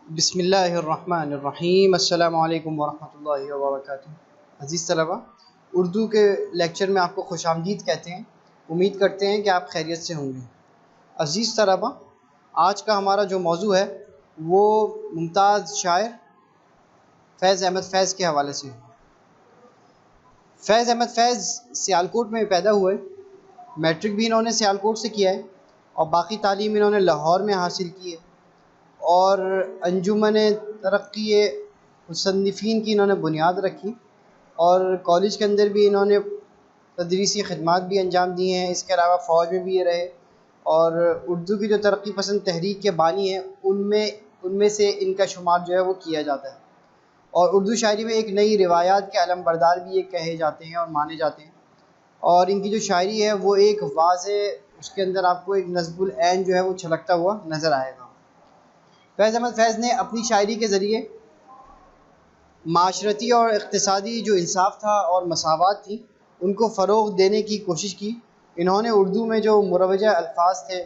بسم اللہ الرحمن الرحیم۔ السلام علیکم ورحمۃ اللہ وبرکاتہ۔ عزیز طلبہ، اردو کے لیکچر میں آپ کو خوش آمدید کہتے ہیں۔ امید کرتے ہیں کہ آپ خیریت سے ہوں گے۔ عزیز طلبہ، آج کا ہمارا جو موضوع ہے وہ ممتاز شاعر فیض احمد فیض کے حوالے سے ہے۔ فیض احمد فیض سیالکوٹ میں پیدا ہوئے۔ میٹرک بھی انہوں نے سیالکوٹ سے کیا ہے اور باقی تعلیم انہوں نے لاہور میں حاصل کی ہے، اور انجمن ترقی مصنفین کی انہوں نے بنیاد رکھی، اور کالج کے اندر بھی انہوں نے تدریسی خدمات بھی انجام دی ہیں۔ اس کے علاوہ فوج میں بھی یہ رہے، اور اردو کی جو ترقی پسند تحریک کے بانی ہیں ان میں سے ان کا شمار جو ہے وہ کیا جاتا ہے، اور اردو شاعری میں ایک نئی روایات کے علم بردار بھی یہ کہے جاتے ہیں اور مانے جاتے ہیں۔ اور ان کی جو شاعری ہے وہ ایک واضح، اس کے اندر آپ کو ایک نصب العین جو ہے وہ چھلکتا ہوا نظر آئے گا۔ فیض احمد فیض نے اپنی شاعری کے ذریعے معاشرتی اور اقتصادی جو انصاف تھا اور مساوات تھی ان کو فروغ دینے کی کوشش کی۔ انہوں نے اردو میں جو مروجہ الفاظ تھے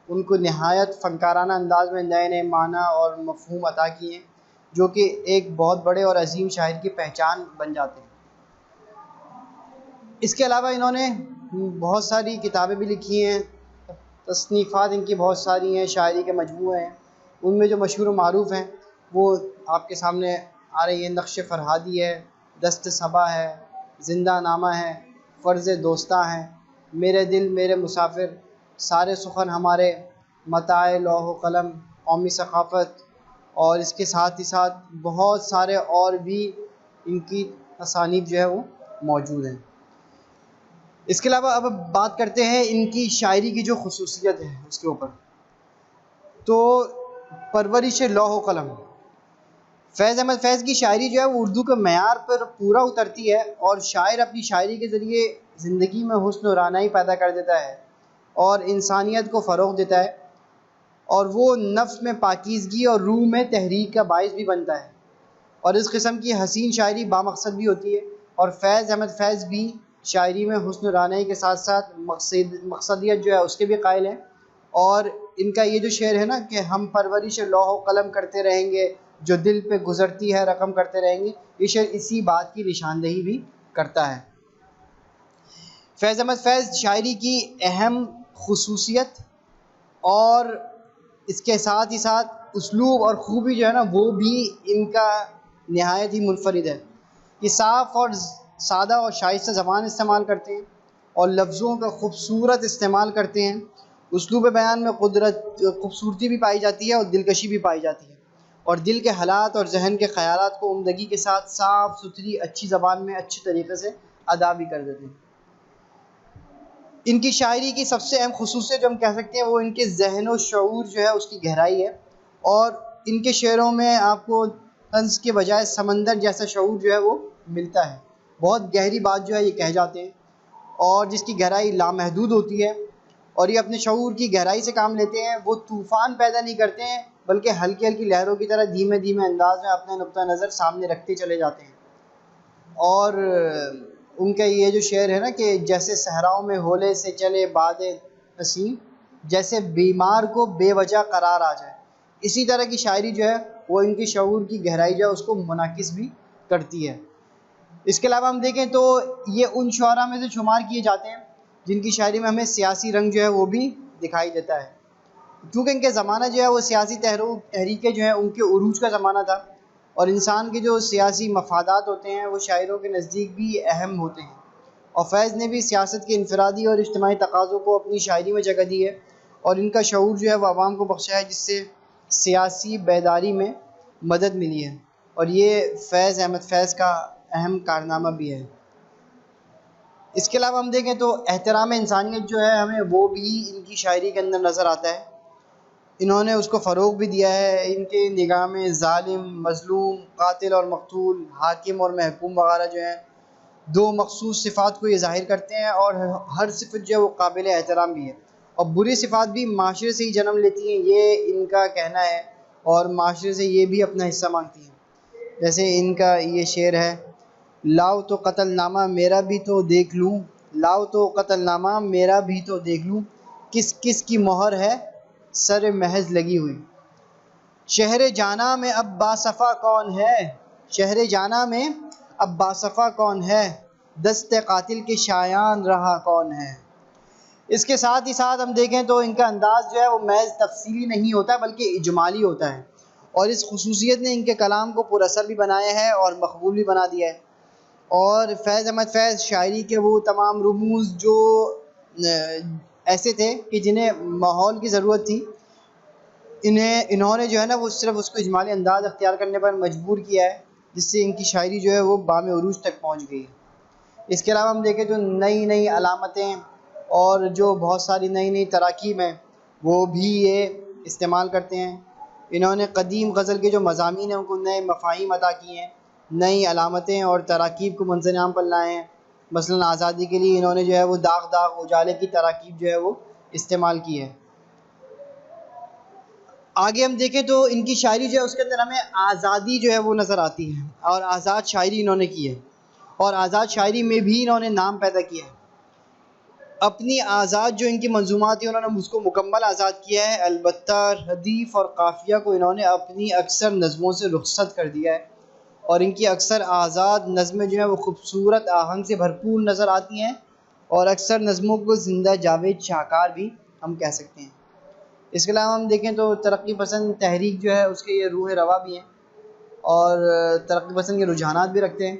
ان کو نہایت فنکارانہ انداز میں نئے نئے معنی اور مفہوم عطا کیے ہیں، جو کہ ایک بہت بڑے اور عظیم شاعر کی پہچان بن جاتے ہیں۔ اس کے علاوہ انہوں نے بہت ساری کتابیں بھی لکھی ہیں، تصنیفات ان کی بہت ساری ہیں، شاعری کے مجموعے ہیں۔ ان میں جو مشہور و معروف ہیں وہ آپ کے سامنے آ رہی ہے۔ نقش فرہادی ہے، دست صبا ہے، زندہ نامہ ہے، فرض دوستاں ہے، میرے دل میرے مسافر، سارے سخن ہمارے، متاع لوح و قلم، قومی ثقافت، اور اس کے ساتھ ہی ساتھ بہت سارے اور بھی ان کی تصانیف جو ہے وہ موجود ہیں۔ اس کے علاوہ اب بات کرتے ہیں ان کی شاعری کی جو خصوصیت ہے اس کے اوپر۔ تو پرورش لوح و قلم، فیض احمد فیض کی شاعری جو ہے وہ اردو کے معیار پر پورا اترتی ہے، اور شاعر اپنی شاعری کے ذریعے زندگی میں حسن و رعنائی پیدا کر دیتا ہے اور انسانیت کو فروغ دیتا ہے، اور وہ نفس میں پاکیزگی اور روح میں تحریک کا باعث بھی بنتا ہے، اور اس قسم کی حسین شاعری بامقصد بھی ہوتی ہے۔ اور فیض احمد فیض بھی شاعری میں حسن و رعنائی کے ساتھ ساتھ مقصدیت جو ہے اس کے بھی قائل ہیں، اور ان کا یہ جو شعر ہے نا کہ ہم پرورش لوح و قلم کرتے رہیں گے، جو دل پہ گزرتی ہے رقم کرتے رہیں گے، یہ شعر اسی بات کی نشاندہی بھی کرتا ہے۔ فیض احمد فیض شاعری کی اہم خصوصیت اور اس کے ساتھ ہی ساتھ اسلوب اور خوبی جو ہے نا وہ بھی ان کا نہایت ہی منفرد ہے۔ یہ صاف اور سادہ اور شائستہ زبان استعمال کرتے ہیں اور لفظوں کا خوبصورت استعمال کرتے ہیں۔ اسلوب بیان میں خوبصورتی بھی پائی جاتی ہے اور دلکشی بھی پائی جاتی ہے، اور دل کے حالات اور ذہن کے خیالات کو عمدگی کے ساتھ صاف ستھری اچھی زبان میں اچھی طریقے سے ادا بھی کر دیتے ہیں۔ ان کی شاعری کی سب سے اہم خصوصیت جو ہم کہہ سکتے ہیں وہ ان کے ذہن و شعور جو ہے اس کی گہرائی ہے، اور ان کے شعروں میں آپ کو طنز کے بجائے سمندر جیسا شعور جو ہے وہ ملتا ہے۔ بہت گہری بات جو ہے یہ کہہ جاتے ہیں، اور جس کی گہرائی لامحدود ہوتی ہے، اور یہ اپنے شعور کی گہرائی سے کام لیتے ہیں۔ وہ طوفان پیدا نہیں کرتے ہیں بلکہ ہلکی ہلکی لہروں کی طرح دھیمے دھیمے انداز میں اپنے نقطہ نظر سامنے رکھتے چلے جاتے ہیں۔ اور ان کا یہ جو شعر ہے نا کہ جیسے صحراؤں میں ہولے سے چلے باد نسیم، جیسے بیمار کو بے وجہ قرار آ جائے، اسی طرح کی شاعری جو ہے وہ ان کی شعور کی گہرائی جو ہے اس کو منعکس بھی کرتی ہے۔ اس کے علاوہ ہم دیکھیں تو یہ ان شعراء میں سے شمار کیے جاتے ہیں جن کی شاعری میں ہمیں سیاسی رنگ جو ہے وہ بھی دکھائی دیتا ہے، کیونکہ ان کے زمانہ جو ہے وہ سیاسی تحریکیں جو ہیں ان کے عروج کا زمانہ تھا، اور انسان کے جو سیاسی مفادات ہوتے ہیں وہ شاعروں کے نزدیک بھی اہم ہوتے ہیں، اور فیض نے بھی سیاست کے انفرادی اور اجتماعی تقاضوں کو اپنی شاعری میں جگہ دی ہے، اور ان کا شعور جو ہے وہ عوام کو بخشا ہے، جس سے سیاسی بیداری میں مدد ملی ہے، اور یہ فیض احمد فیض کا اہم کارنامہ بھی ہے۔ اس کے علاوہ ہم دیکھیں تو احترام انسانیت جو ہے ہمیں وہ بھی ان کی شاعری کے اندر نظر آتا ہے۔ انہوں نے اس کو فروغ بھی دیا ہے۔ ان کے نگاہ میں ظالم، مظلوم، قاتل اور مقتول، حاکم اور محکوم وغیرہ جو ہیں دو مخصوص صفات کو یہ ظاہر کرتے ہیں، اور ہر صفت جو ہے وہ قابل احترام بھی ہے، اور بری صفات بھی معاشرے سے ہی جنم لیتی ہیں، یہ ان کا کہنا ہے، اور معاشرے سے یہ بھی اپنا حصہ مانگتی ہیں۔ جیسے ان کا یہ شعر ہے، لاؤ تو قتل نامہ میرا بھی تو دیکھ لوں، لاؤ تو قتل نامہ میرا بھی تو دیکھ لوں، کس کس کی مہر ہے سر محض لگی ہوئی۔ شہر جانا میں اب باصفا کون ہے، شہر جانا میں اب باصفا کون ہے، دست قاتل کے شایان رہا کون ہے۔ اس کے ساتھ ہی ساتھ ہم دیکھیں تو ان کا انداز جو ہے وہ محض تفصیلی نہیں ہوتا بلکہ اجمالی ہوتا ہے، اور اس خصوصیت نے ان کے کلام کو پر اثر بھی بنایا ہے اور مقبول بھی بنا دیا ہے۔ اور فیض احمد فیض شاعری کے وہ تمام رموز جو ایسے تھے کہ جنہیں ماحول کی ضرورت تھی، انہوں نے جو ہے نا وہ صرف اس کو اجمالی انداز اختیار کرنے پر مجبور کیا ہے، جس سے ان کی شاعری جو ہے وہ بام عروج تک پہنچ گئی ہے۔ اس کے علاوہ ہم دیکھیں جو نئی نئی علامتیں اور جو بہت ساری نئی نئی تراکیب ہیں وہ بھی یہ استعمال کرتے ہیں۔ انہوں نے قدیم غزل کے جو مضامین ہیں ان کو نئے مفاہیم عطا کیے ہیں، نئی علامتیں اور تراکیب کو منظر عام پر لائے ہیں۔ مثلاً آزادی کے لیے انہوں نے جو ہے وہ داغ داغ اجالے کی تراکیب جو ہے وہ استعمال کی ہے۔ آگے ہم دیکھیں تو ان کی شاعری جو ہے اس کے اندر ہمیں آزادی جو ہے وہ نظر آتی ہے، اور آزاد شاعری انہوں نے کی ہے، اور آزاد شاعری میں بھی انہوں نے نام پیدا کیا ہے۔ اپنی آزاد جو ان کی منظومات ہیں انہوں نے اس کو مکمل آزاد کیا ہے، البتہ ردیف اور قافیہ کو انہوں نے اپنی اکثر نظموں سے رخصت کر دیا ہے، اور ان کی اکثر آزاد نظمیں جو ہیں وہ خوبصورت آہنگ سے بھرپور نظر آتی ہیں، اور اکثر نظموں کو زندہ جاوید شاہکار بھی ہم کہہ سکتے ہیں۔ اس کے علاوہ ہم دیکھیں تو ترقی پسند تحریک جو ہے اس کے یہ روح رواں بھی ہیں، اور ترقی پسند کے رجحانات بھی رکھتے ہیں،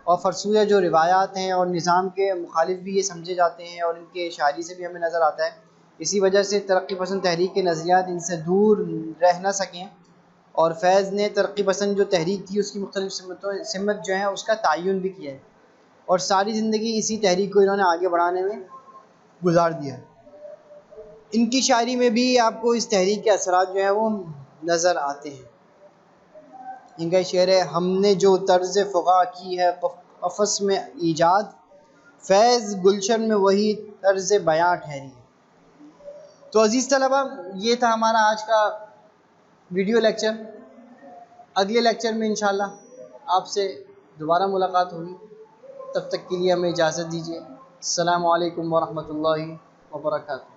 اور فرسودہ جو روایات ہیں اور نظام کے مخالف بھی یہ سمجھے جاتے ہیں، اور ان کے شاعری سے بھی ہمیں نظر آتا ہے۔ اسی وجہ سے ترقی پسند تحریک کے نظریات ان سے دور رہ نہ سکیں، اور فیض نے ترقی پسند جو تحریک تھی اس کی مختلف سمت جو ہیں اس کا تعین بھی کیا ہے، اور ساری زندگی اسی تحریک کو انہوں نے آگے بڑھانے میں گزار دیا۔ ان کی شاعری میں بھی آپ کو اس تحریک کے اثرات جو ہیں وہ نظر آتے ہیں۔ ان کا شعر ہے، ہم نے جو طرز فغاں کی ہے قفس میں ایجاد، فیض گلشن میں وہی طرز بیاں ٹھہری ہے۔ تو عزیز طلبہ، یہ تھا ہمارا آج کا ویڈیو لیکچر۔ اگلے لیکچر میں انشاءاللہ آپ سے دوبارہ ملاقات ہوگی، تب تک کے لیے ہمیں اجازت دیجیے۔ السلام علیکم ورحمۃ اللہ وبرکاتہ۔